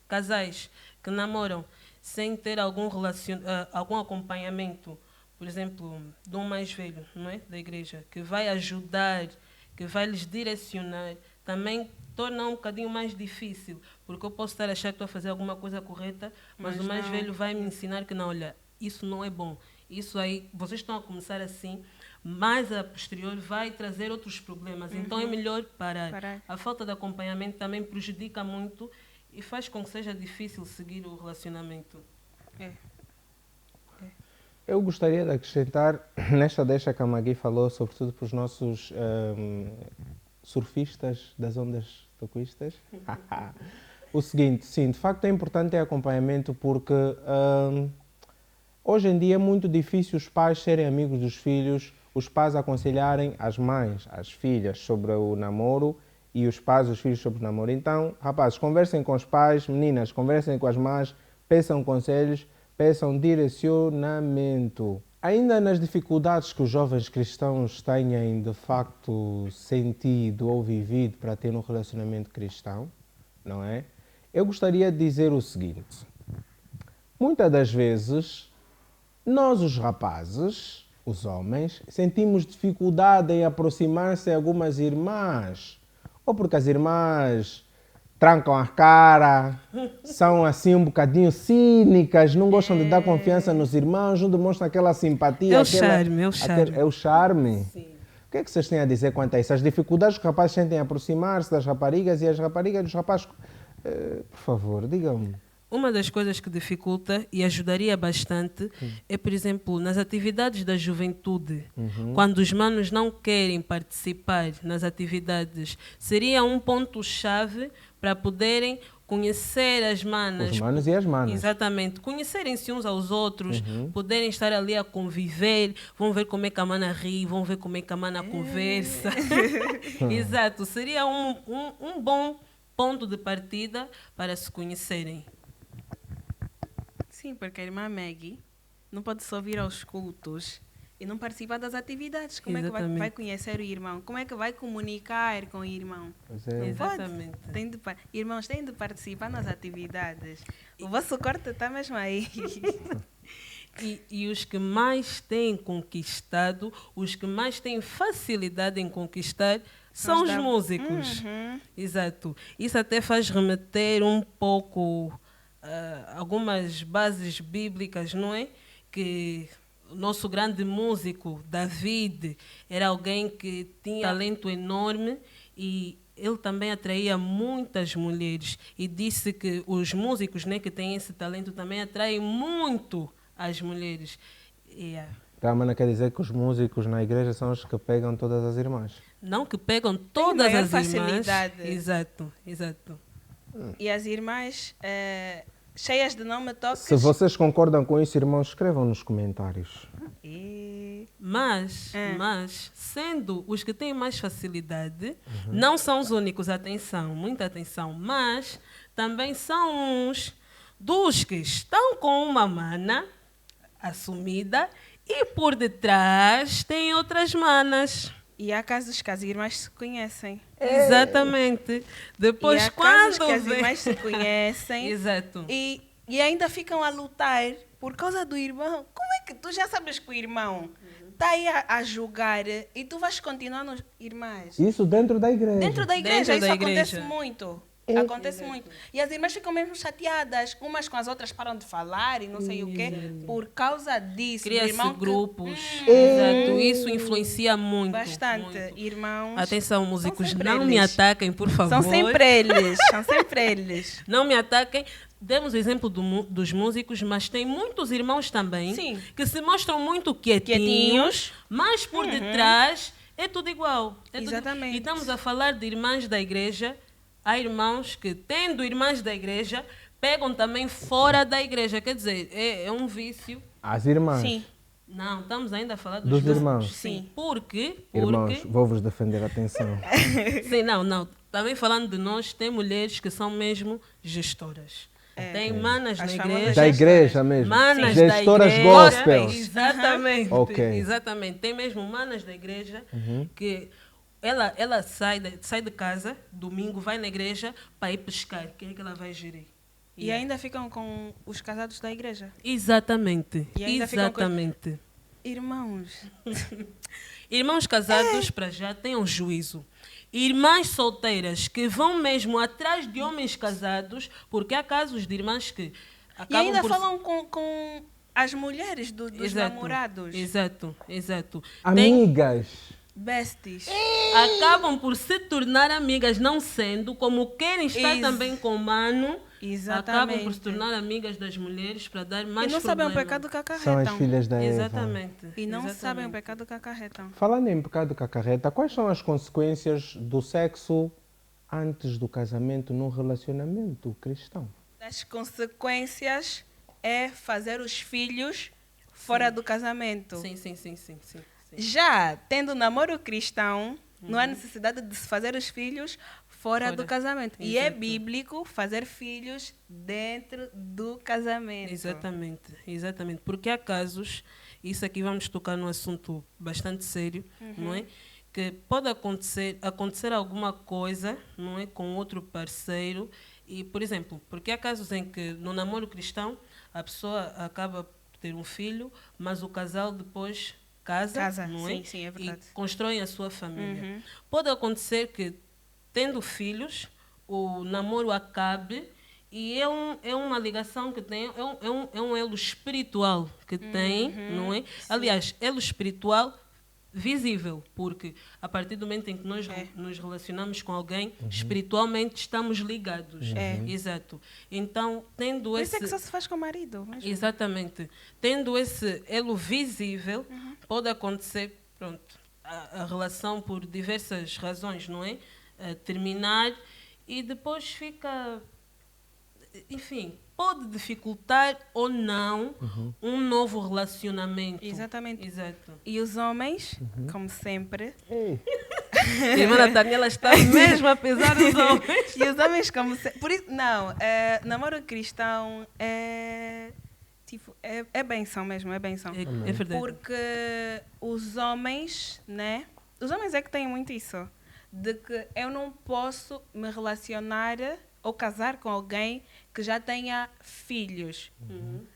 Casais que namoram sem ter algum acompanhamento, por exemplo, de um mais velho, não é? Da igreja, que vai ajudar, que vai lhes direcionar, também torna um bocadinho mais difícil, porque eu posso estar a achar que estou a fazer alguma coisa correta, mas o mais não. velho vai me ensinar que não, olha, isso não é bom, isso aí, vocês estão a começar assim, mas a posterior vai trazer outros problemas, então é melhor parar. A falta de acompanhamento também prejudica muito e faz com que seja difícil seguir o relacionamento. Eu gostaria de acrescentar, nesta deixa que a Magui falou, sobretudo para os nossos surfistas das ondas toquistas, o seguinte, sim, de facto é importante ter acompanhamento porque hoje em dia é muito difícil os pais serem amigos dos filhos, os pais aconselharem as mães, as filhas sobre o namoro e os pais, os filhos sobre o namoro. Então, rapazes, conversem com os pais, meninas, conversem com as mães, peçam conselhos, peçam direcionamento. Ainda nas dificuldades que os jovens cristãos têm de facto sentido ou vivido para ter um relacionamento cristão, não é? Eu gostaria de dizer o seguinte. Muitas das vezes, nós os rapazes, os homens, sentimos dificuldade em aproximar-se de algumas irmãs. Ou porque as irmãs trancam a cara, são assim um bocadinho cínicas, não gostam de dar confiança nos irmãos, não demonstram aquela simpatia. É o charme, é o charme. É o charme. Sim. O que é que vocês têm a dizer quanto a isso? As dificuldades que os rapazes sentem em aproximar-se das raparigas e as raparigas dos rapazes... por favor, digam-me. Uma das coisas que dificulta e ajudaria bastante é, por exemplo, nas atividades da juventude. Quando os manos não querem participar nas atividades, seria um ponto-chave para poderem conhecer as manas. Os manos e as manas. Exatamente. Conhecerem-se uns aos outros, poderem estar ali a conviver, vão ver como é que a mana ri, vão ver como é que a mana conversa. Exato. Seria um bom ponto de partida para se conhecerem. Sim, porque a irmã Maggie não pode só vir aos cultos e não participar das atividades. Como é que vai conhecer o irmão? Como é que vai comunicar com o irmão? Pois é. Exatamente. Irmãos têm de participar nas atividades. O vosso corte está mesmo aí. E os que mais têm conquistado, os que mais têm facilidade em conquistar, são os músicos. Exato. Isso até faz remeter um pouco algumas bases bíblicas, não é? Que o nosso grande músico, David, era alguém que tinha talento enorme e ele também atraía muitas mulheres. E disse que os músicos, né, que têm esse talento também atraem muito as mulheres. Então, a mana quer dizer que os músicos na igreja são os que pegam todas as irmãs? Não que pegam todas as facilidade. irmãs. Exato, exato. E as irmãs cheias de nome toques. Se vocês concordam com isso, irmãos, escrevam nos comentários. Mas, sendo os que têm mais facilidade, não são os únicos, atenção, muita atenção, mas também são uns dos que estão com uma mana assumida e por detrás tem outras manas. E há casos que as irmãs se conhecem. Exatamente. Depois, E há casos quando que as vem... irmãs se conhecem Exato. e ainda ficam a lutar por causa do irmão. Como é que tu já sabes que o irmão está aí a julgar e tu vais continuar nos irmãs? Isso dentro da igreja. Dentro da igreja, Dentro isso da acontece igreja. muito. Acontece muito. E as irmãs ficam mesmo chateadas. Umas com as outras param de falar e não sei o quê. Por causa disso. do Cria-se irmão que- grupos. Exato. Isso influencia muito. Bastante. muito. Irmãos. Atenção, músicos, sempre não me eles. ataquem, por favor. São sempre eles. São sempre eles. Não me ataquem. Demos o exemplo dos músicos, mas tem muitos irmãos também Sim. que se mostram muito quietinhos, mas por detrás é tudo igual. É tudo- Exatamente. E estamos a falar de irmãs da igreja. Há irmãos que, tendo irmãs da igreja, pegam também fora da igreja. Quer dizer, é um vício. As irmãs. Sim. Não, estamos ainda a falar dos Dos irmãos. Sim. Porque Irmãos, vou-vos defender, atenção. Sim, não. Também falando de nós, tem mulheres que são mesmo gestoras. Tem manas As na famosas igreja. Da igreja mesmo. Manas Gestoras da igreja. gospel. Exatamente. Ok. Exatamente. Tem mesmo manas da igreja que ela sai de casa, domingo, vai na igreja para ir pescar. Quem é que ela vai gerir? E ainda ficam com os casados da igreja. Exatamente. E ainda ficam com- Exatamente. Irmãos. Irmãos casados, para já, tenham juízo. Irmãs solteiras que vão mesmo atrás de homens casados, porque há casos de irmãs que E acabam ainda por... falam com as mulheres dos Exato, namorados. Exato. Tem- Amigas. Besties. acabam por se tornar amigas, não sendo, como querem estar Ex- também com o mano, Exatamente. acabam por se tornar amigas das mulheres para dar mais E não sabem o problema. pecado que São acarretam. as filhas da Eva. Exatamente. E não exatamente. sabem o pecado que acarretam. Falando em pecado que acarreta, quais são as consequências do sexo antes do casamento num relacionamento cristão? As consequências é fazer os filhos fora do casamento. Sim. Já tendo namoro cristão, não há necessidade de se fazer os filhos fora do casamento. E é Exato. bíblico fazer filhos dentro do casamento. Exatamente. Porque há casos, isso aqui vamos tocar num assunto bastante sério, não é? Que pode acontecer alguma coisa, não é, com outro parceiro e, por exemplo, porque há casos em que no namoro cristão a pessoa acaba por ter um filho, mas o casal depois casa, não é? Sim, é verdade. E constroem a sua família. Pode acontecer que, tendo filhos, o namoro acabe e é uma ligação que tem, é um elo espiritual que tem, não é? Aliás, elo espiritual visível, porque a partir do momento em que nós nos relacionamos com alguém, espiritualmente estamos ligados. Exato. Então, tendo Por isso esse... é que só se faz com o marido. mesmo. Exatamente. Tendo esse elo visível, pode acontecer, pronto, a relação por diversas razões, não é? Terminar e depois fica... Enfim, pode dificultar ou não um novo relacionamento. Exatamente. Exato. E os homens, como sempre, Ei, A irmã Nataniela está mesmo a pesar os homens. e os homens como sempre, por isso, não, namoro cristão é tipo, é benção mesmo, é benção. É verdade. Porque os homens, né? Os homens é que têm muito isso. De que eu não posso me relacionar ou casar com alguém que já tenha filhos.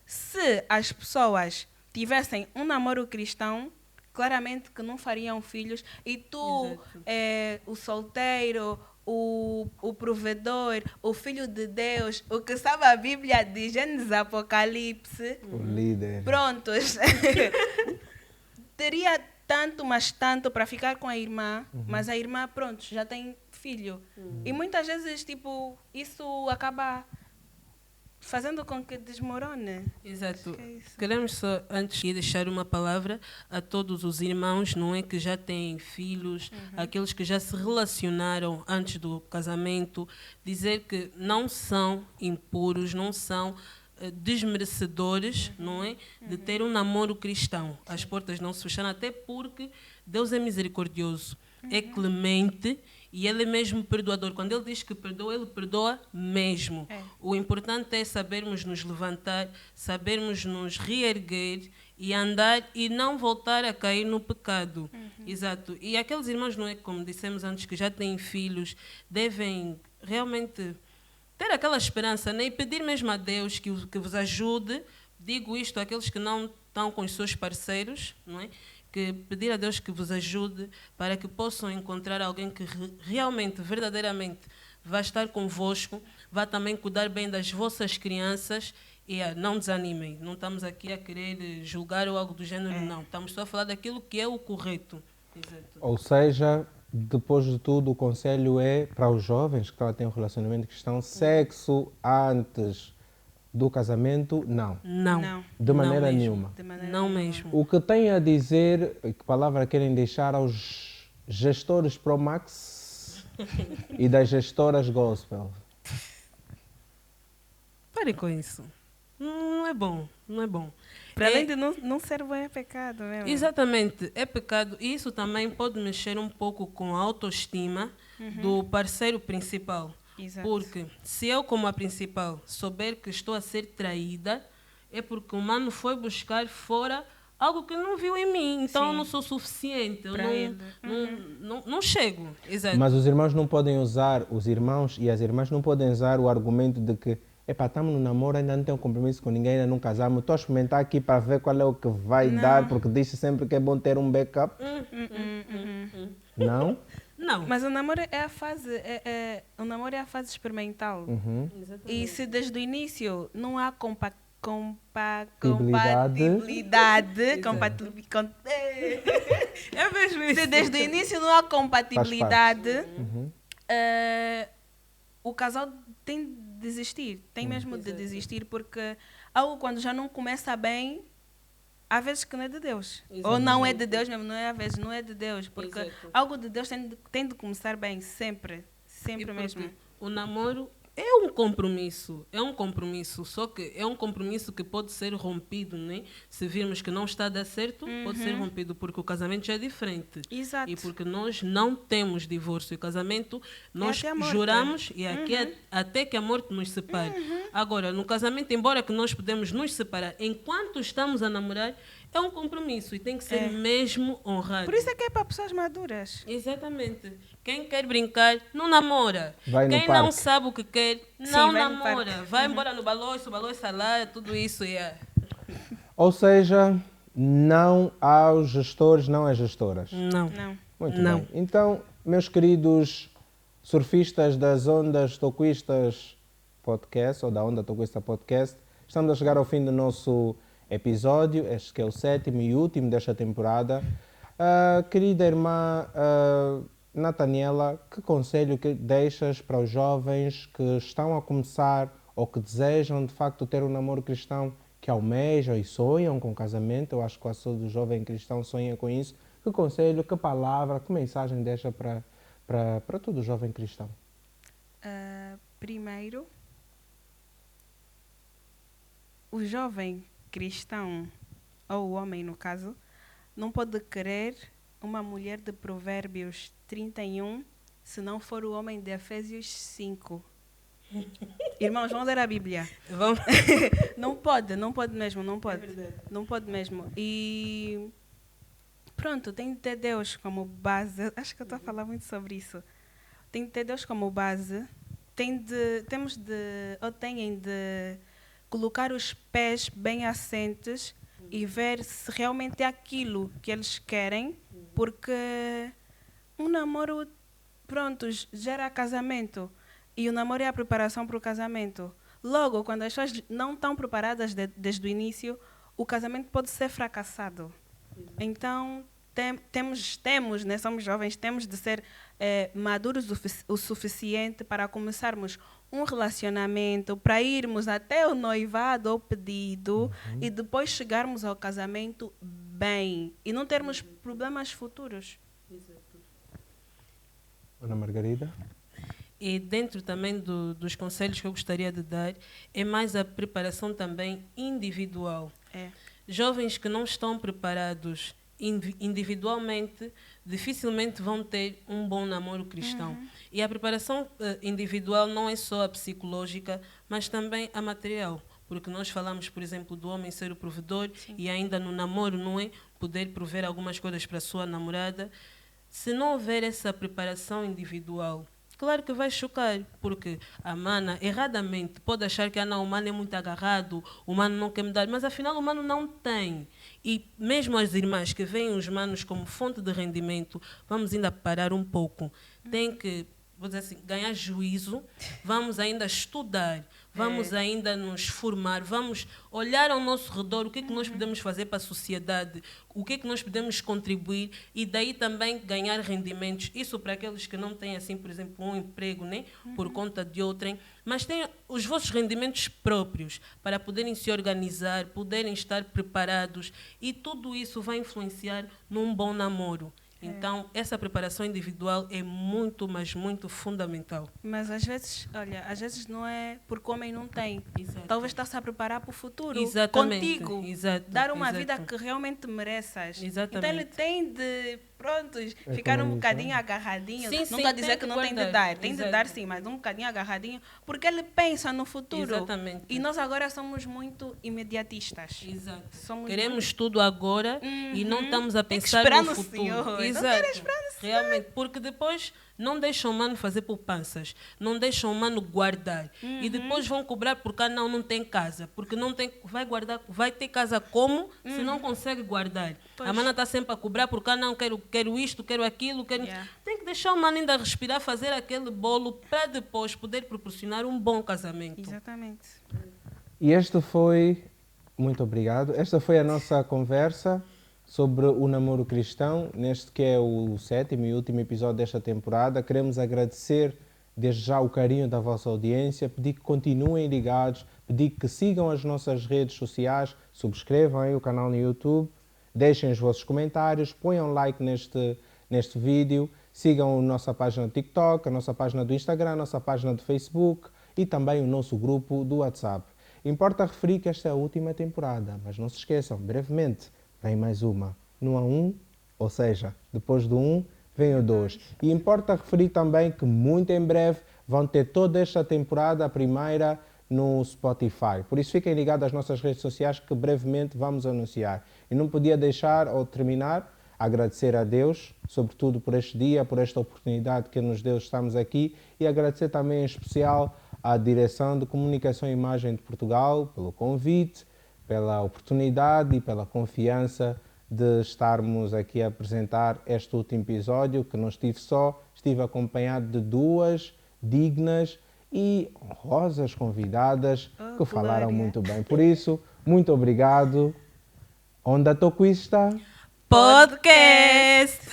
Se as pessoas tivessem um namoro cristão, claramente que não fariam filhos. E tu, Exato. o solteiro, o provedor, o filho de Deus, o que sabe a Bíblia de Gênesis Apocalipse, o líder. prontos. Teria tanto, mas tanto para ficar com a irmã, mas a irmã, pronto, já tem filho. E muitas vezes, tipo, isso acaba fazendo com que desmorone. Exato. Acho que é isso. Queremos só, antes de deixar uma palavra a todos os irmãos, não é, que já têm filhos, aqueles que já se relacionaram antes do casamento, dizer que não são impuros, não são desmerecedores, não é, de ter um namoro cristão. As portas não se fecharam, até porque Deus é misericordioso, é clemente e Ele é mesmo perdoador. Quando Ele diz que perdoa, Ele perdoa mesmo. É. O importante é sabermos nos levantar, sabermos nos reerguer e andar e não voltar a cair no pecado. Exato. E aqueles irmãos, não é, como dissemos antes, que já têm filhos, devem realmente ter aquela esperança, né? E pedir mesmo a Deus que vos ajude. Digo isto àqueles que não estão com os seus parceiros, não é? Que pedir a Deus que vos ajude para que possam encontrar alguém que realmente, verdadeiramente, vai estar convosco, vai também cuidar bem das vossas crianças. E não desanimem, não estamos aqui a querer julgar ou algo do gênero, não. Estamos só a falar daquilo que é o correto. Exato. Ou seja, depois de tudo, o conselho é para os jovens que estão a ter um relacionamento cristão, sexo antes do casamento, não. Não. Não. De maneira mesmo. nenhuma. De maneira Não nenhuma. mesmo. O que tem a dizer, que palavra querem deixar aos gestores Pro Max e das gestoras Gospel? Pare com isso. Não é bom, não é bom. Para além de não ser bom, é pecado mesmo. Exatamente, é pecado. E isso também pode mexer um pouco com a autoestima do parceiro principal. Exato. Porque se eu, como a principal, souber que estou a ser traída, é porque o mano foi buscar fora algo que não viu em mim. Então Sim. eu não sou suficiente. Eu Pra ele. não chego. Exato. Mas os irmãos não podem usar, os irmãos e as irmãs não podem usar o argumento de que epá, estamos no namoro, ainda não tenho compromisso com ninguém, ainda não casamos. Estou a experimentar aqui para ver qual é o que vai dar, porque diz sempre que é bom ter um backup. Não? Não. Mas o namoro é a fase, o namoro é a fase experimental. Exatamente. E se desde o início não há Compatibilidade. compatibilidade, É mesmo isso. se desde o início não há compatibilidade, o casal tem de desistir, tem mesmo de desistir, porque algo quando já não começa bem, há vezes que não é de Deus. Ou não é de Deus mesmo, não é às vezes, não é de Deus, porque Exato. algo de Deus tem de começar bem, sempre, E sempre porque mesmo. o namoro é um compromisso, só que é um compromisso que pode ser rompido, né? Se virmos que não está a dar certo, pode ser rompido, porque o casamento já é diferente. Exato. E porque nós não temos divórcio. O casamento, nós até a morte. juramos e aqui até que a morte nos separe. Agora, no casamento, embora que nós podemos nos separar, enquanto estamos a namorar, é um compromisso e tem que ser mesmo honrado. Por isso é que é para pessoas maduras. Exatamente. Quem quer brincar, não namora. Vai no Quem não parque. sabe o que quer, Sim, não vai no namora. parque. Vai embora no baloiço lá, tudo isso. Ou seja, não aos gestores, não às gestoras. Não. Não. Muito Não. bem. Então, meus queridos surfistas das ondas toquistas podcast, ou da Onda Toquista Podcast, estamos a chegar ao fim do nosso episódio, este que é o 7º e último desta temporada. Querida irmã Nataniela, que conselho que deixas para os jovens que estão a começar ou que desejam de facto ter um namoro cristão, que almejam e sonham com casamento? Eu acho que quase todo jovem cristão sonha com isso. Que conselho, que palavra, que mensagem deixa para todo jovem cristão? Primeiro, o jovem cristão, ou o homem no caso, não pode querer uma mulher de Provérbios 31 se não for o homem de Efésios 5. Irmãos, vão ler a Bíblia. Vamos. Não pode mesmo, não pode. Não pode mesmo. E pronto, tem de ter Deus como base. Acho que eu estou a falar muito sobre isso. Tem de ter Deus como base. Têm de colocar os pés bem assentes e ver se realmente é aquilo que eles querem, porque um namoro, pronto, gera casamento. E o namoro é a preparação para o casamento. Logo, quando as pessoas não estão preparadas desde o início, o casamento pode ser fracassado. Então, temos, né, somos jovens, temos de ser maduros o suficiente para começarmos um relacionamento, para irmos até o noivado ou pedido e depois chegarmos ao casamento bem e não termos problemas futuros. Ana Margarida? E dentro também dos conselhos que eu gostaria de dar, é mais a preparação também individual. Jovens que não estão preparados individualmente, dificilmente vão ter um bom namoro cristão. E a preparação individual não é só a psicológica, mas também a material. Porque nós falamos, por exemplo, do homem ser o provedor. Sim. E ainda no namoro, não é? poder prover algumas coisas para a sua namorada, se não houver essa preparação individual, claro que vai chocar, porque a mana, erradamente, pode achar que não, o mano é muito agarrado, o mano não quer me dar, mas afinal o mano não tem. E mesmo as irmãs que veem os manos como fonte de rendimento, vamos ainda parar um pouco. Tem que, vou dizer assim, ganhar juízo, vamos ainda estudar, vamos ainda nos formar, vamos olhar ao nosso redor o que é que nós podemos fazer para a sociedade, o que é que nós podemos contribuir e daí também ganhar rendimentos. Isso para aqueles que não têm, assim, por exemplo, um emprego, né, por conta de outrem, mas têm os vossos rendimentos próprios para poderem se organizar, poderem estar preparados e tudo isso vai influenciar num bom namoro. Então, essa preparação individual é muito, mas muito fundamental. Mas às vezes, olha, às vezes não é porque o homem não tem. Exato. Talvez está-se a preparar para o futuro. Exatamente. Contigo. Exato. Dar uma Exato. vida que realmente mereças. Exatamente. Então ele tem de, prontos, ficar um bocadinho agarradinho. Sim, não sim, estou a dizer tem que que não tem de guardar. dar. Tem de Exato. dar sim, mas um bocadinho agarradinho. Porque ele pensa no futuro. Exatamente. E nós agora somos muito imediatistas. Exato. Somos Queremos tudo agora e não estamos a Tem que pensar esperar no no futuro. Senhor. Exato. Não quero esperar no Senhor. Realmente, porque depois não deixam o mano fazer poupanças, não deixam o mano guardar. E depois vão cobrar porque não tem casa. Porque não tem, vai guardar, vai ter casa como se não consegue guardar. Pois. A mana está sempre a cobrar porque não quero isto, quero aquilo, quero. Yeah. Tem que deixar o mano ainda respirar, fazer aquele bolo para depois poder proporcionar um bom casamento. Exatamente. E este foi, muito obrigado, esta foi a nossa conversa sobre o namoro cristão, neste que é o 7º e último episódio desta temporada. Queremos agradecer desde já o carinho da vossa audiência, pedir que continuem ligados, pedir que sigam as nossas redes sociais, subscrevam aí o canal no YouTube, deixem os vossos comentários, ponham like neste vídeo, sigam a nossa página do TikTok, a nossa página do Instagram, a nossa página do Facebook e também o nosso grupo do WhatsApp. Importa referir que esta é a última temporada, mas não se esqueçam, brevemente, vem mais uma. Não há um, ou seja, depois do 1, vem o 2. E importa referir também que muito em breve vão ter toda esta temporada, a primeira, no Spotify. Por isso fiquem ligados às nossas redes sociais que brevemente vamos anunciar. E não podia deixar, ao terminar, agradecer a Deus, sobretudo por este dia, por esta oportunidade que nos deu, estamos aqui, e agradecer também em especial à Direção de Comunicação e Imagem de Portugal pelo convite, pela oportunidade e pela confiança de estarmos aqui a apresentar este último episódio, que não estive só, estive acompanhado de duas dignas e honrosas convidadas que falaram muito bem. Por isso, muito obrigado. Onda Toquista Podcast!